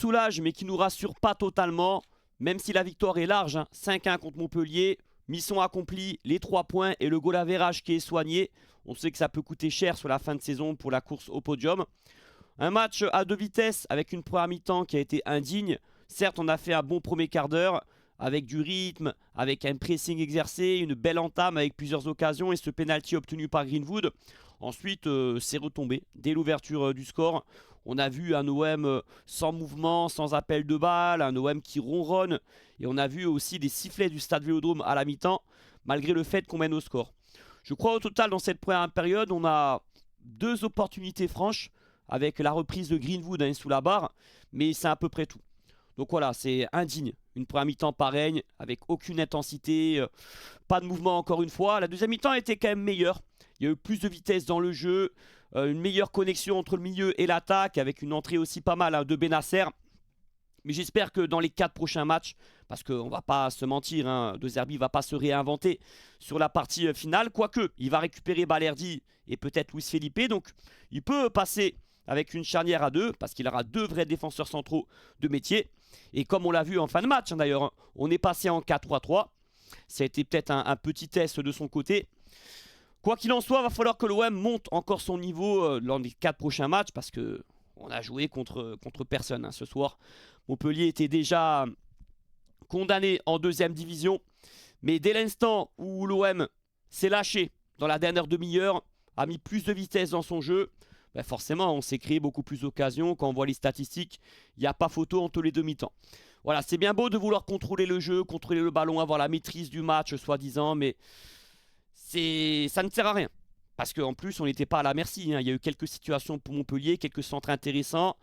soulage, mais qui nous rassure pas totalement. Même si la victoire est large, hein, 5-1 contre Montpellier. Mission accomplie, les 3 points et le goal average qui est soigné. On sait que ça peut coûter cher sur la fin de saison pour la course au podium. Un match à 2 vitesses avec une première mi-temps qui a été indigne. Certes, on a fait un bon premier quart d'heure avec du rythme, avec un pressing exercé, une belle entame avec plusieurs occasions et ce penalty obtenu par Greenwood. Ensuite, c'est retombé dès l'ouverture du score. On a vu un OM sans mouvement, sans appel de balle, un OM qui ronronne. Et on a vu aussi des sifflets du stade Vélodrome à la mi-temps, malgré le fait qu'on mène au score. Je crois au total, dans cette première période, on a 2 opportunités franches, avec la reprise de Greenwood sous la barre, mais c'est à peu près tout. Donc voilà, c'est indigne. Une première mi-temps pareille, avec aucune intensité, pas de mouvement encore une fois. La deuxième mi-temps était quand même meilleure. Il y a eu plus de vitesse dans le jeu, une meilleure connexion entre le milieu et l'attaque, avec une entrée aussi pas mal de Bennacer. Mais j'espère que dans les 4 prochains matchs, parce qu'on ne va pas se mentir, De Zerbi ne va pas se réinventer sur la partie finale, quoique il va récupérer Balerdi et peut-être Luis Felipe, donc il peut passer avec une charnière à 2, parce qu'il aura 2 vrais défenseurs centraux de métier. Et comme on l'a vu en fin de match d'ailleurs, on est passé en 4-3-3. Ça a été peut-être un petit test de son côté. Quoi qu'il en soit, il va falloir que l'OM monte encore son niveau lors des 4 prochains matchs, parce qu'on a joué contre personne ce soir. Montpellier était déjà condamné en 2e division. Mais dès l'instant où l'OM s'est lâché dans la dernière demi-heure, a mis plus de vitesse dans son jeu, ben forcément on s'est créé beaucoup plus d'occasions. Quand on voit les statistiques, il n'y a pas photo entre les demi-temps. Voilà, c'est bien beau de vouloir contrôler le jeu, contrôler le ballon, avoir la maîtrise du match soi-disant, mais ça ne sert à rien. Parce qu'en plus on n'était pas à la merci. Il y a eu quelques situations pour Montpellier, quelques centres intéressants,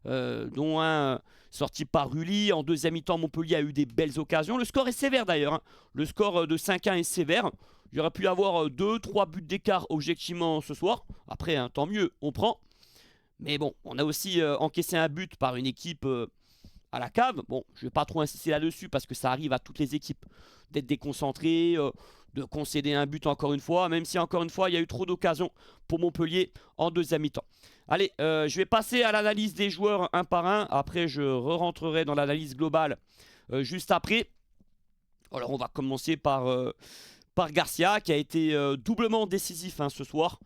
dont un sorti par Rulli. En 2e mi-temps, Montpellier a eu des belles occasions. Le score est sévère d'ailleurs. Le score de 5-1 est sévère. Il y aurait pu avoir 2-3 buts d'écart objectivement ce soir. Après, tant mieux, on prend. Mais bon, on a aussi encaissé un but par une équipe à la cave. Bon, je ne vais pas trop insister là-dessus parce que ça arrive à toutes les équipes d'être déconcentrées, de concéder un but encore une fois. Même si encore une fois, il y a eu trop d'occasions pour Montpellier en 2e mi-temps. Allez, je vais passer à l'analyse des joueurs un par un. Après, je re-rentrerai dans l'analyse globale juste après. Alors, on va commencer par Garcia, qui a été doublement décisif ce soir.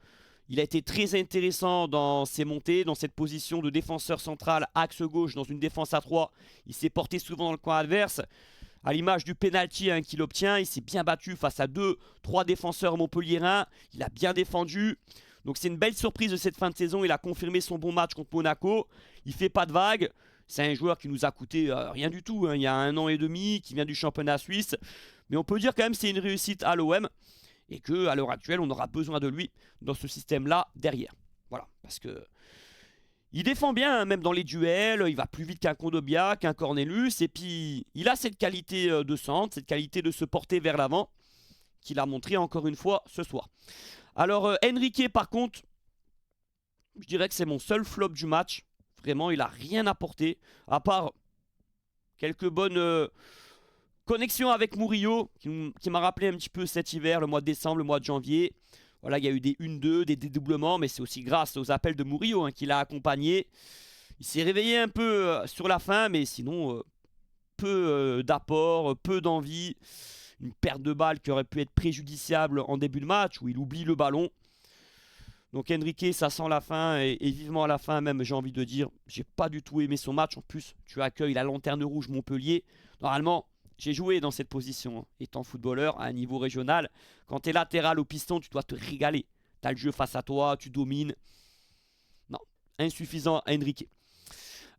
Il a été très intéressant dans ses montées, dans cette position de défenseur central, axe gauche, dans une défense à 3. Il s'est porté souvent dans le coin adverse. À l'image du penalty qu'il obtient, il s'est bien battu face à 2-3 défenseurs montpelliérains. Il a bien défendu. Donc c'est une belle surprise de cette fin de saison. Il a confirmé son bon match contre Monaco. Il ne fait pas de vagues. C'est un joueur qui nous a coûté rien du tout. Il y a 1 an et demi, qui vient du championnat suisse. Mais on peut dire quand même que c'est une réussite à l'OM. Et qu'à l'heure actuelle, on aura besoin de lui dans ce système-là derrière. Voilà, parce que il défend bien, même dans les duels. Il va plus vite qu'un Kondogbia, qu'un Cornelius. Et puis, il a cette qualité de centre, cette qualité de se porter vers l'avant, qu'il a montré encore une fois ce soir. Alors, Enrique, par contre, je dirais que c'est mon seul flop du match. Vraiment, il n'a rien apporté, à part quelques bonnes connexions avec Murillo, qui m'a rappelé un petit peu cet hiver, le mois de décembre, le mois de janvier. Voilà, il y a eu des 1-2, des dédoublements, mais c'est aussi grâce aux appels de Murillo qui l'a accompagné. Il s'est réveillé un peu sur la fin, mais sinon, peu d'apport, peu d'envie. Une perte de balle qui aurait pu être préjudiciable en début de match, où il oublie le ballon. Donc Enrique, ça sent la fin, et vivement à la fin même, j'ai envie de dire. J'ai pas du tout aimé son match. En plus, tu accueilles la Lanterne Rouge Montpellier. Normalement, j'ai joué dans cette position, étant footballeur à un niveau régional. Quand tu es latéral au piston, tu dois te régaler. Tu as le jeu face à toi, tu domines. Non, insuffisant Enrique.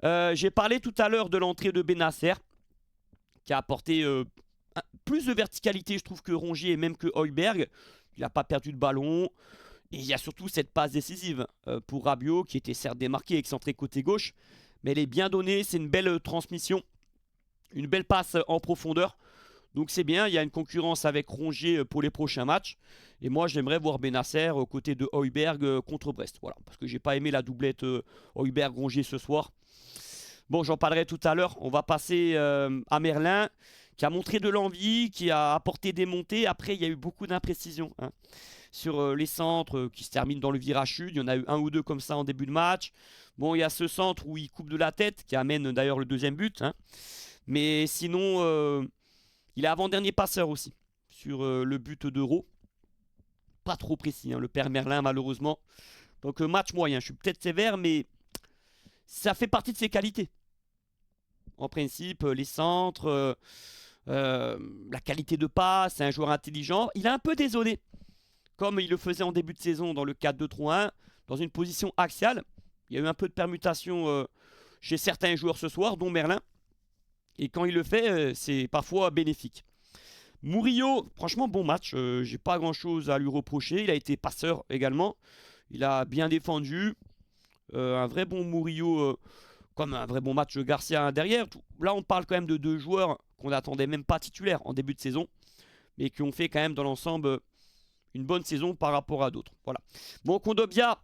J'ai parlé tout à l'heure de l'entrée de Bennacer, qui a apporté plus de verticalité, je trouve, que Rongier et même que Højbjerg. Il n'a pas perdu de ballon. Et il y a surtout cette passe décisive pour Rabiot, qui était certes démarqué, excentré côté gauche. Mais elle est bien donnée, c'est une belle transmission. Une belle passe en profondeur. Donc c'est bien, il y a une concurrence avec Rongier pour les prochains matchs. Et moi j'aimerais voir Bennacer aux côtés de Højbjerg contre Brest. Voilà, parce que j'ai pas aimé la doublette Højbjerg-Rongier ce soir. Bon, j'en parlerai tout à l'heure. On va passer à Merlin, qui a montré de l'envie, qui a apporté des montées. Après, il y a eu beaucoup d'imprécisions hein, sur les centres qui se terminent dans le virage sud. Il y en a eu un ou deux comme ça en début de match. Bon, il y a ce centre où il coupe de la tête, qui amène d'ailleurs le deuxième but. Hein. Mais sinon, il est avant-dernier passeur aussi sur le but d'Euro. Pas trop précis, hein, le père Merlin malheureusement. Donc match moyen, je suis peut-être sévère, mais ça fait partie de ses qualités. En principe, les centres, la qualité de passe, c'est un joueur intelligent. Il a un peu dézonné, comme il le faisait en début de saison dans le 4-2-3-1, dans une position axiale. Il y a eu un peu de permutation chez certains joueurs ce soir, dont Merlin. Et quand il le fait, c'est parfois bénéfique. Murillo, franchement, bon match. J'ai pas grand-chose à lui reprocher. Il a été passeur également. Il a bien défendu. Un vrai bon Murillo, comme un vrai bon match de Garcia derrière. Là, on parle quand même de deux joueurs qu'on n'attendait même pas titulaires en début de saison, mais qui ont fait quand même dans l'ensemble une bonne saison par rapport à d'autres. Voilà. Bon, Kondogbia,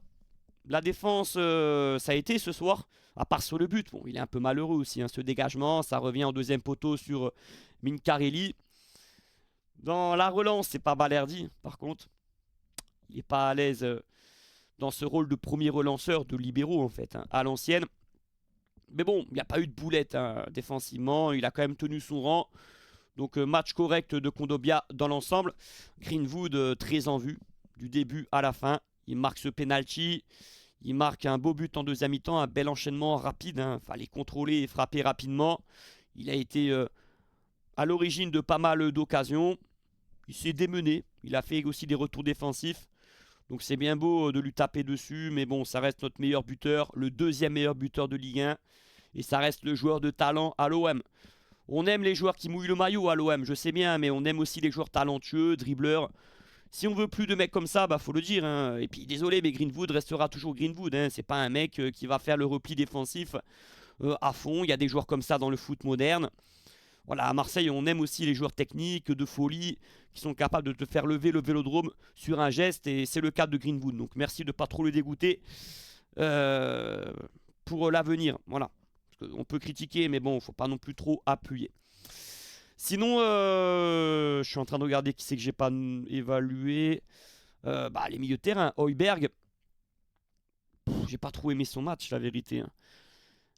la défense, ça a été ce soir, à part sur le but. Bon, il est un peu malheureux aussi, hein, ce dégagement. Ça revient en deuxième poteau sur Minkarelli. Dans la relance, c'est pas Balerdi, par contre. Il n'est pas à l'aise dans ce rôle de premier relanceur de libéraux, en fait, hein, à l'ancienne. Mais bon, il n'y a pas eu de boulette hein, défensivement. Il a quand même tenu son rang. Donc, match correct de Kondogbia dans l'ensemble. Greenwood, très en vue, du début à la fin. Il marque ce penalty. Il marque un beau but en deuxième mi-temps. Un bel enchaînement rapide. Hein. Fallait contrôler et frapper rapidement. Il a été à l'origine de pas mal d'occasions. Il s'est démené. Il a fait aussi des retours défensifs. Donc c'est bien beau de lui taper dessus. Mais bon, ça reste notre meilleur buteur. Le deuxième meilleur buteur de Ligue 1. Et ça reste le joueur de talent à l'OM. On aime les joueurs qui mouillent le maillot à l'OM, je sais bien. Mais on aime aussi les joueurs talentueux, dribbleurs. Si on veut plus de mecs comme ça, bah faut le dire. Hein. Et puis désolé, mais Greenwood restera toujours Greenwood. Hein. C'est pas un mec qui va faire le repli défensif à fond. Il y a des joueurs comme ça dans le foot moderne. Voilà, à Marseille, on aime aussi les joueurs techniques, de folie, qui sont capables de te faire lever le vélodrome sur un geste. Et c'est le cas de Greenwood. Donc merci de ne pas trop le dégoûter pour l'avenir. Voilà. On peut critiquer, mais bon, il ne faut pas non plus trop appuyer. Sinon, je suis en train de regarder qui c'est que j'ai pas évalué. Les milieux de terrain. Højbjerg, j'ai pas trop aimé son match, la vérité. Hein.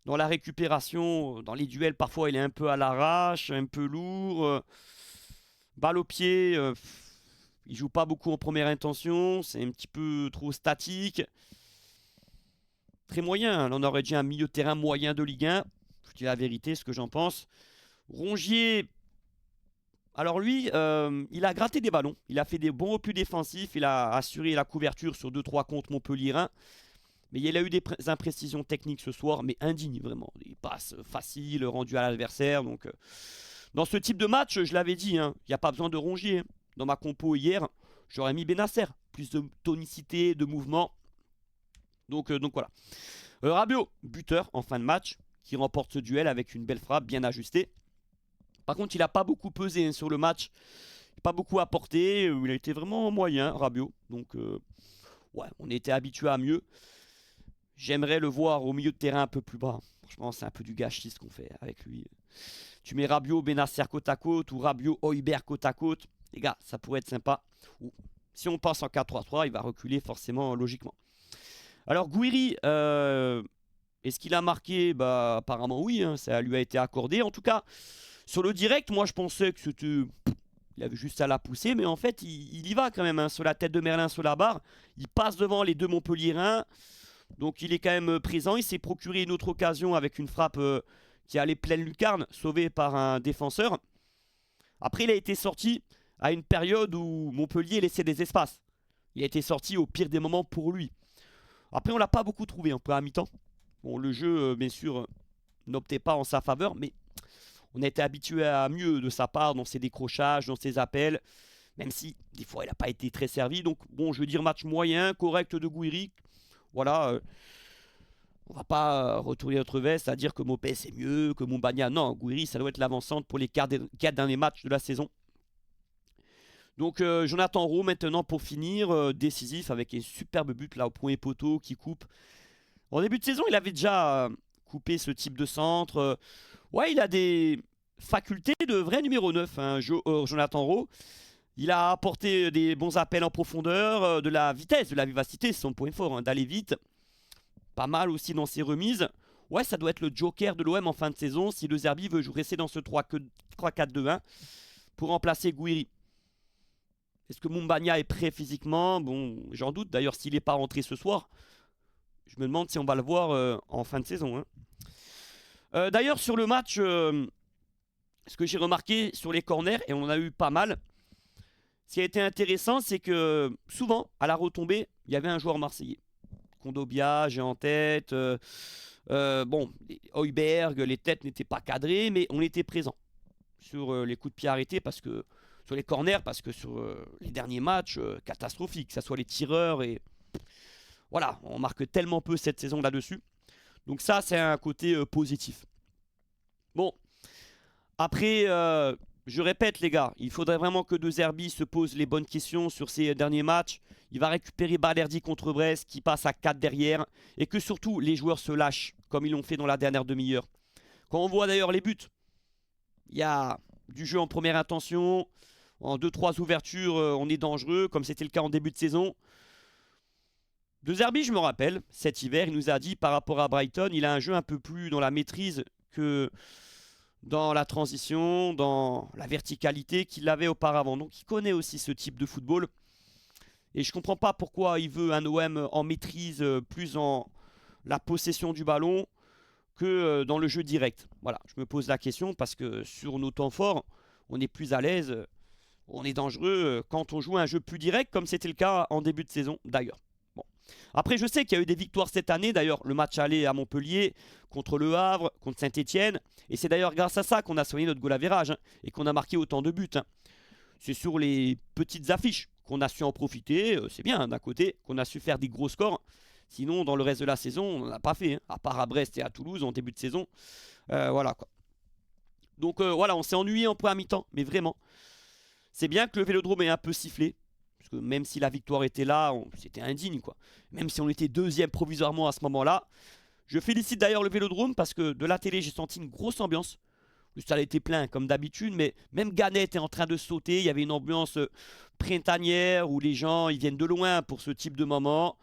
Dans la récupération, dans les duels, parfois il est un peu à l'arrache, un peu lourd. Balle au pied, il joue pas beaucoup en première intention, c'est un petit peu trop statique. Très moyen, hein. On aurait dit un milieu de terrain moyen de Ligue 1. Je dis la vérité, ce que j'en pense. Rongier, alors lui, il a gratté des ballons. Il a fait des bons replis défensifs. Il a assuré la couverture sur 2-3 contre Montpellier. Mais il a eu des imprécisions techniques ce soir, mais indignes vraiment. Des passes faciles, rendues à l'adversaire. Donc, dans ce type de match, je l'avais dit, hein, il n'y a pas besoin de Rongier. Dans ma compo hier, j'aurais mis Benasser. Plus de tonicité, de mouvement. Donc voilà. Rabiot, buteur en fin de match, qui remporte ce duel avec une belle frappe bien ajustée. Par contre, il n'a pas beaucoup pesé hein, sur le match. Pas beaucoup apporté. Il a été vraiment moyen, Rabiot. Donc, ouais, on était habitué à mieux. J'aimerais le voir au milieu de terrain un peu plus bas. Franchement, c'est un peu du gâchis ce qu'on fait avec lui. Tu mets Rabiot, Benasser côte à côte ou Rabiot, Højbjerg côte à côte. Les gars, ça pourrait être sympa. Ou, si on passe en 4-3-3, il va reculer forcément, logiquement. Alors, Gouiri, est-ce qu'il a marqué? Bah, apparemment oui, hein, ça lui a été accordé. En tout cas, sur le direct, moi je pensais que c'était... Il avait juste à la pousser, mais en fait, il y va quand même. Hein, sur la tête de Merlin, sur la barre. Il passe devant les deux Montpelliérains. Donc il est quand même présent. Il s'est procuré une autre occasion avec une frappe qui allait pleine lucarne, sauvée par un défenseur. Après, il a été sorti à une période où Montpellier laissait des espaces. Il a été sorti au pire des moments pour lui. Après, on ne l'a pas beaucoup trouvé en première mi-temps. Bon, le jeu, bien sûr, n'optait pas en sa faveur, mais on a été habitué à mieux de sa part dans ses décrochages, dans ses appels, même si des fois il n'a pas été très servi. Donc bon, je veux dire match moyen, correct de Gouiri. Voilà, on va pas retourner notre veste à dire que Mopé c'est mieux, que Mumbagna. Non, Gouiri ça doit être l'avancante pour les 4 derniers matchs de la saison. Donc Jonathan Rowe maintenant pour finir, décisif avec un superbe but là au premier poteau qui coupe. En début de saison il avait déjà coupé ce type de centre. Ouais, il a des faculté de vrai numéro 9, hein, Jonathan Rowe. Il a apporté des bons appels en profondeur, de la vitesse, de la vivacité, c'est son point fort, hein, d'aller vite. Pas mal aussi dans ses remises. Ouais, ça doit être le joker de l'OM en fin de saison si De Zerbi veut rester dans ce 3-4-2-1 pour remplacer Gouiri. Est-ce que Mumbagna est prêt physiquement? Bon, j'en doute. D'ailleurs, s'il n'est pas rentré ce soir, je me demande si on va le voir en fin de saison, hein. D'ailleurs, sur le match, ce que j'ai remarqué sur les corners, et on en a eu pas mal, ce qui a été intéressant, c'est que souvent, à la retombée, il y avait un joueur marseillais. Kondogbia, j'ai en tête. Bon, Heuberg, les têtes n'étaient pas cadrées, mais on était présent sur les coups de pied arrêtés, parce que sur les corners, parce que sur les derniers matchs, catastrophiques, que ce soit les tireurs et... Voilà, on marque tellement peu cette saison là-dessus. Donc ça, c'est un côté positif. Bon, après, je répète les gars, il faudrait vraiment que De Zerbi se pose les bonnes questions sur ces derniers matchs. Il va récupérer Balerdi contre Brest, qui passe à 4 derrière. Et que surtout, les joueurs se lâchent, comme ils l'ont fait dans la dernière demi-heure. Quand on voit d'ailleurs les buts, il y a du jeu en première intention. En 2-3 ouvertures, on est dangereux, comme c'était le cas en début de saison. De Zerbi, je me rappelle, cet hiver, il nous a dit par rapport à Brighton, il a un jeu un peu plus dans la maîtrise que dans la transition, dans la verticalité qu'il avait auparavant. Donc il connaît aussi ce type de football. Et je ne comprends pas pourquoi il veut un OM en maîtrise, plus en la possession du ballon que dans le jeu direct. Voilà, je me pose la question parce que sur nos temps forts, on est plus à l'aise, on est dangereux quand on joue un jeu plus direct, comme c'était le cas en début de saison d'ailleurs. Bon. Après, je sais qu'il y a eu des victoires cette année. D'ailleurs, le match aller à Montpellier, contre Le Havre, contre Saint-Etienne. Et c'est d'ailleurs grâce à ça qu'on a soigné notre goal average, hein, et qu'on a marqué autant de buts, hein. C'est sur les petites affiches qu'on a su en profiter. C'est bien, hein, d'un côté, qu'on a su faire des gros scores. Sinon, dans le reste de la saison, on n'en a pas fait, hein, à part à Brest et à Toulouse en début de saison. Voilà quoi. Donc voilà, on s'est ennuyé en première mi-temps, mais vraiment. C'est bien que le Vélodrome ait un peu sifflé. Parce que même si la victoire était là, c'était indigne, quoi. Même si on était deuxième provisoirement à ce moment-là. Je félicite d'ailleurs le Vélodrome parce que de la télé, j'ai senti une grosse ambiance. Le stade était plein comme d'habitude, mais même Gannet était en train de sauter. Il y avait une ambiance printanière où les gens ils viennent de loin pour ce type de moment.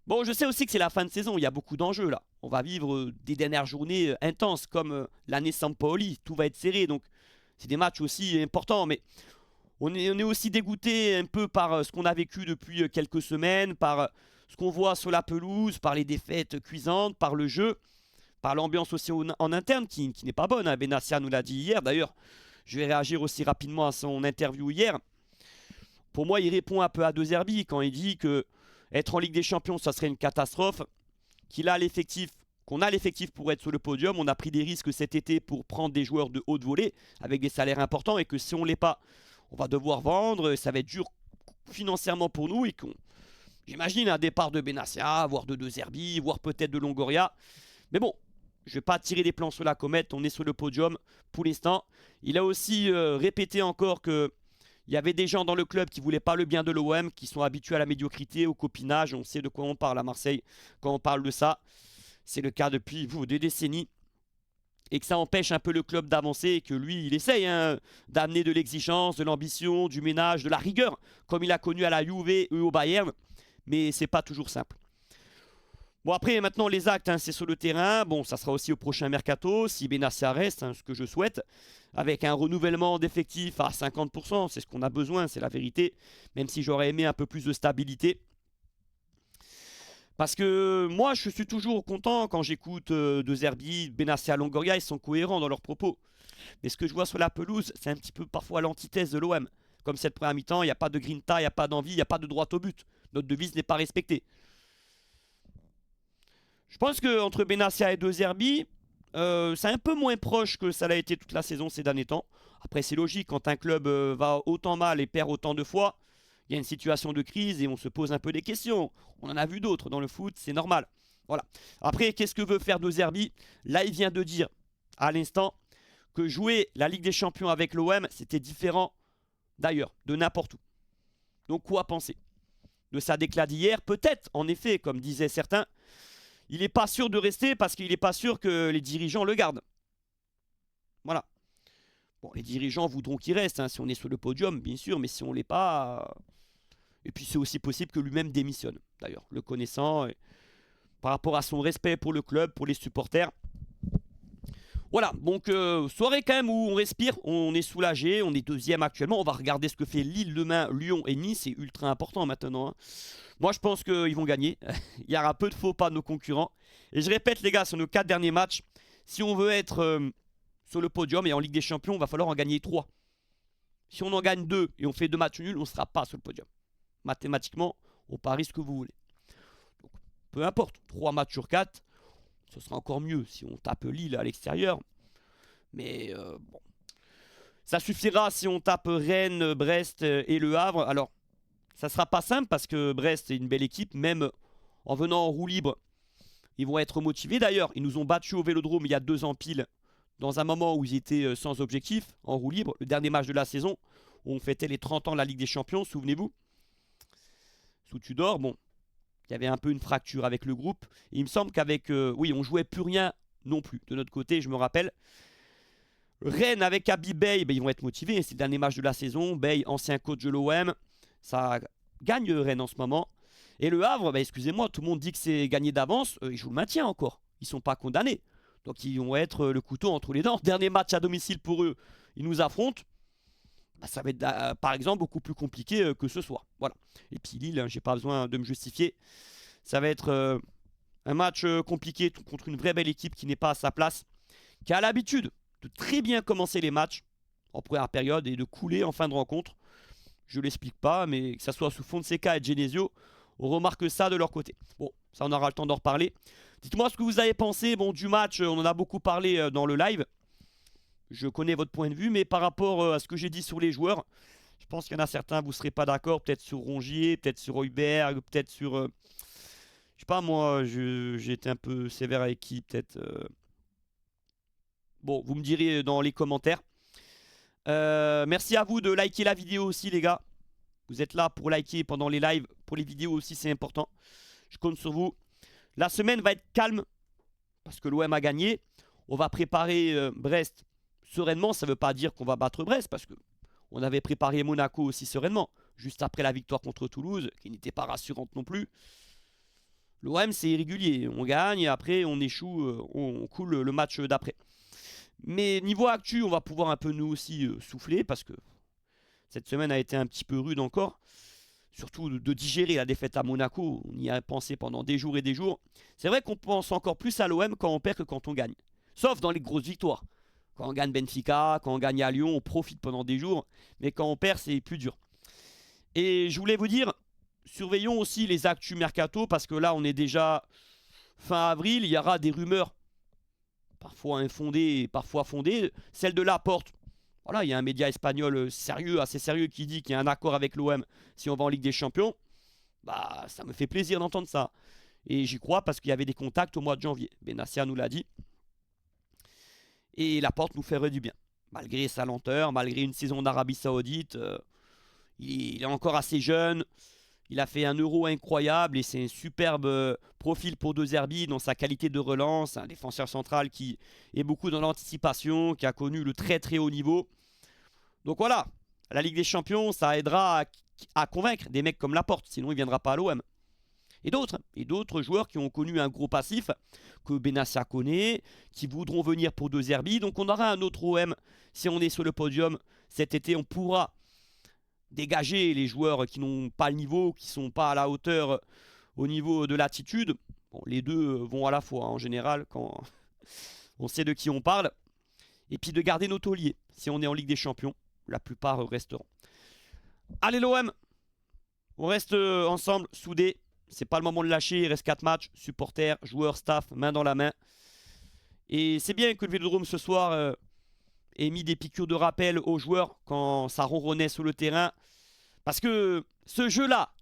Bon, je sais aussi que c'est la fin de saison, il y a beaucoup d'enjeux là. On va vivre des dernières journées intenses comme l'année Sampaoli. Tout va être serré, donc c'est des matchs aussi importants, mais on est aussi dégoûté un peu par ce qu'on a vécu depuis quelques semaines, par ce qu'on voit sur la pelouse, par les défaites cuisantes, par le jeu, par l'ambiance aussi en interne qui n'est pas bonne, hein. Benassia nous l'a dit hier. D'ailleurs, je vais réagir aussi rapidement à son interview hier. Pour moi, il répond un peu à De Zerbi quand il dit que être en Ligue des Champions, ça serait une catastrophe, qu'on a l'effectif pour être sur le podium. On a pris des risques cet été pour prendre des joueurs de haute volée avec des salaires importants et que si on ne l'est pas, on va devoir vendre, ça va être dur financièrement pour nous et j'imagine un départ de Benassia, voire de Zerbi, voire peut-être de Longoria. Mais bon, je ne vais pas tirer des plans sur la comète, on est sur le podium pour l'instant. Il a aussi répété encore qu'il y avait des gens dans le club qui ne voulaient pas le bien de l'OM, qui sont habitués à la médiocrité, au copinage. On sait de quoi on parle à Marseille quand on parle de ça. C'est le cas depuis des décennies. Et que ça empêche un peu le club d'avancer et que lui, il essaye, hein, d'amener de l'exigence, de l'ambition, du ménage, de la rigueur, comme il a connu à la Juve et au Bayern. Mais c'est pas toujours simple. Bon, après, maintenant, les actes, hein, c'est sur le terrain. Bon, ça sera aussi au prochain mercato, si Benassia reste, hein, ce que je souhaite, avec un renouvellement d'effectifs à 50%. C'est ce qu'on a besoin, c'est la vérité. Même si j'aurais aimé un peu plus de stabilité. Parce que moi, je suis toujours content quand j'écoute De Zerbi, Benassia, Longoria, ils sont cohérents dans leurs propos. Mais ce que je vois sur la pelouse, c'est un petit peu parfois l'antithèse de l'OM. Comme cette première mi-temps, il n'y a pas de grinta, il n'y a pas d'envie, il n'y a pas de droit au but. Notre devise n'est pas respectée. Je pense qu'entre Benassia et De Zerbi, c'est un peu moins proche que ça l'a été toute la saison ces derniers temps. Après, c'est logique, quand un club va autant mal et perd autant de fois, il y a une situation de crise et on se pose un peu des questions. On en a vu d'autres dans le foot, c'est normal. Voilà. Après, qu'est-ce que veut faire De Zerbi? Là, il vient de dire à l'instant que jouer la Ligue des Champions avec l'OM, c'était différent d'ailleurs, de n'importe où. Donc, quoi penser de sa déclat d'hier? Peut-être, en effet, comme disaient certains, il n'est pas sûr de rester parce qu'il n'est pas sûr que les dirigeants le gardent. Voilà. Bon, les dirigeants voudront qu'il reste, hein, si on est sur le podium, bien sûr, mais si on l'est pas... Et puis c'est aussi possible que lui-même démissionne, d'ailleurs, le connaissant, par rapport à son respect pour le club, pour les supporters. Voilà, donc soirée quand même où on respire, on est soulagé, on est deuxième actuellement. On va regarder ce que fait Lille demain, Lyon et Nice, c'est ultra important maintenant, hein. Moi je pense qu'ils vont gagner, il y aura peu de faux pas de nos concurrents. Et je répète les gars, sur nos 4 derniers matchs, si on veut être sur le podium et en Ligue des Champions, il va falloir en gagner 3. Si on en gagne 2 et on fait 2 matchs nuls, on ne sera pas sur le podium. Mathématiquement, on parie ce que vous voulez. Donc, peu importe, 3 matchs sur 4, ce sera encore mieux si on tape Lille à l'extérieur. Mais bon, ça suffira si on tape Rennes, Brest et Le Havre. Alors, ça sera pas simple parce que Brest est une belle équipe, même en venant en roue libre. Ils vont être motivés d'ailleurs. Ils nous ont battus au Vélodrome il y a 2 ans pile, dans un moment où ils étaient sans objectif, en roue libre. Le dernier match de la saison, où on fêtait les 30 ans de la Ligue des Champions, souvenez-vous. Sous Tudor, bon, il y avait un peu une fracture avec le groupe. Et il me semble qu'avec... oui, on jouait plus rien non plus. De notre côté, je me rappelle. Rennes avec Habib Beye, ben, ils vont être motivés. C'est le dernier match de la saison. Beye, ancien coach de l'OM. Ça gagne Rennes en ce moment. Et le Havre, ben, excusez-moi, tout le monde dit que c'est gagné d'avance. Ils jouent le maintien encore. Ils ne sont pas condamnés. Donc ils vont être le couteau entre les dents. Dernier match à domicile pour eux. Ils nous affrontent. Ben, ça va être par exemple beaucoup plus compliqué que ce soir. Voilà. Et puis Lille, hein, j'ai pas besoin de me justifier. Ça va être un match compliqué contre une vraie belle équipe qui n'est pas à sa place. Qui a l'habitude de très bien commencer les matchs en première période et de couler en fin de rencontre. Je ne l'explique pas, mais que ce soit sous Fonseca et Genesio, on remarque ça de leur côté. Bon, ça on aura le temps d'en reparler. Dites-moi ce que vous avez pensé du match, on en a beaucoup parlé dans le live. Je connais votre point de vue, mais par rapport à ce que j'ai dit sur les joueurs, je pense qu'il y en a certains, vous ne serez pas d'accord, peut-être sur Rongier, peut-être sur Heuberg, peut-être sur... je sais pas moi, j'ai été un peu sévère avec qui, peut-être... Bon, vous me direz dans les commentaires. Merci à vous de liker la vidéo aussi les gars. Vous êtes là pour liker pendant les lives. Pour les vidéos aussi c'est important. Je compte sur vous. La semaine va être calme. Parce que l'OM a gagné. On va préparer Brest sereinement. Ça ne veut pas dire qu'on va battre Brest. Parce que on avait préparé Monaco aussi sereinement. Juste après la victoire contre Toulouse. Qui n'était pas rassurante non plus. L'OM c'est irrégulier. On gagne et après on échoue. On coule le match d'après. Mais niveau actu, on va pouvoir un peu nous aussi souffler parce que cette semaine a été un petit peu rude encore. Surtout de digérer la défaite à Monaco. On y a pensé pendant des jours et des jours. C'est vrai qu'on pense encore plus à l'OM quand on perd que quand on gagne. Sauf dans les grosses victoires. Quand on gagne Benfica, quand on gagne à Lyon, on profite pendant des jours. Mais quand on perd, c'est plus dur. Et je voulais vous dire, surveillons aussi les actus mercato parce que là, on est déjà fin avril. Il y aura des rumeurs. Parfois infondée, parfois fondée. Celle de Laporte, voilà, il y a un média espagnol sérieux, assez sérieux, qui dit qu'il y a un accord avec l'OM si on va en Ligue des Champions. Bah, ça me fait plaisir d'entendre ça. Et j'y crois parce qu'il y avait des contacts au mois de janvier. Benassia nous l'a dit. Et Laporte nous ferait du bien. Malgré sa lenteur, malgré une saison d'Arabie Saoudite, il est encore assez jeune. Il a fait un Euro incroyable et c'est un superbe profil pour De Zerbi dans sa qualité de relance. Un défenseur central qui est beaucoup dans l'anticipation, qui a connu le très très haut niveau. Donc voilà, la Ligue des Champions, ça aidera à convaincre des mecs comme Laporte, sinon il ne viendra pas à l'OM. Et d'autres joueurs qui ont connu un gros passif, que Benassia connaît, qui voudront venir pour De Zerbi. Donc on aura un autre OM si on est sur le podium cet été. On pourra dégager les joueurs qui n'ont pas le niveau, qui ne sont pas à la hauteur au niveau de l'attitude. Bon, les deux vont à la fois en général quand on sait de qui on parle. Et puis de garder nos tauliers. Si on est en Ligue des Champions, la plupart resteront. Allez l'OM, on reste ensemble, soudés. C'est pas le moment de lâcher, il reste 4 matchs. Supporters, joueurs, staff, main dans la main. Et c'est bien que le Vélodrome ce soir... et mis des piqûres de rappel aux joueurs quand ça ronronnait sur le terrain. Parce que ce jeu-là,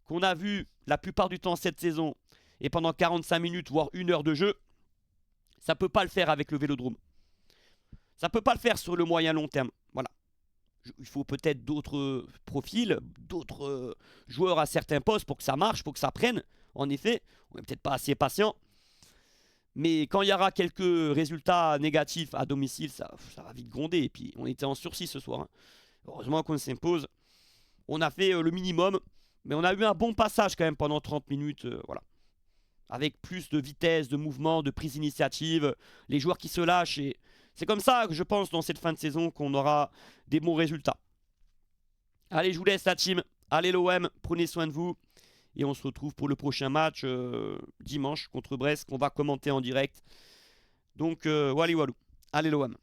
qu'on a vu la plupart du temps cette saison, et pendant 45 minutes, voire 1 heure de jeu, ça ne peut pas le faire avec le Vélodrome. Ça ne peut pas le faire sur le moyen long terme. Voilà. Il faut peut-être d'autres profils, d'autres joueurs à certains postes pour que ça marche, pour que ça prenne. En effet, on n'est peut-être pas assez patient. Mais quand il y aura quelques résultats négatifs à domicile, ça va vite gronder. Et puis on était en sursis ce soir, hein. Heureusement qu'on s'impose. On a fait le minimum, mais on a eu un bon passage quand même pendant 30 minutes. Voilà. Avec plus de vitesse, de mouvement, de prise d'initiative, les joueurs qui se lâchent. Et c'est comme ça que je pense dans cette fin de saison qu'on aura des bons résultats. Allez, je vous laisse la team. Allez l'OM, prenez soin de vous. Et on se retrouve pour le prochain match dimanche contre Brest qu'on va commenter en direct. Donc, wally walou. Allez l'OM.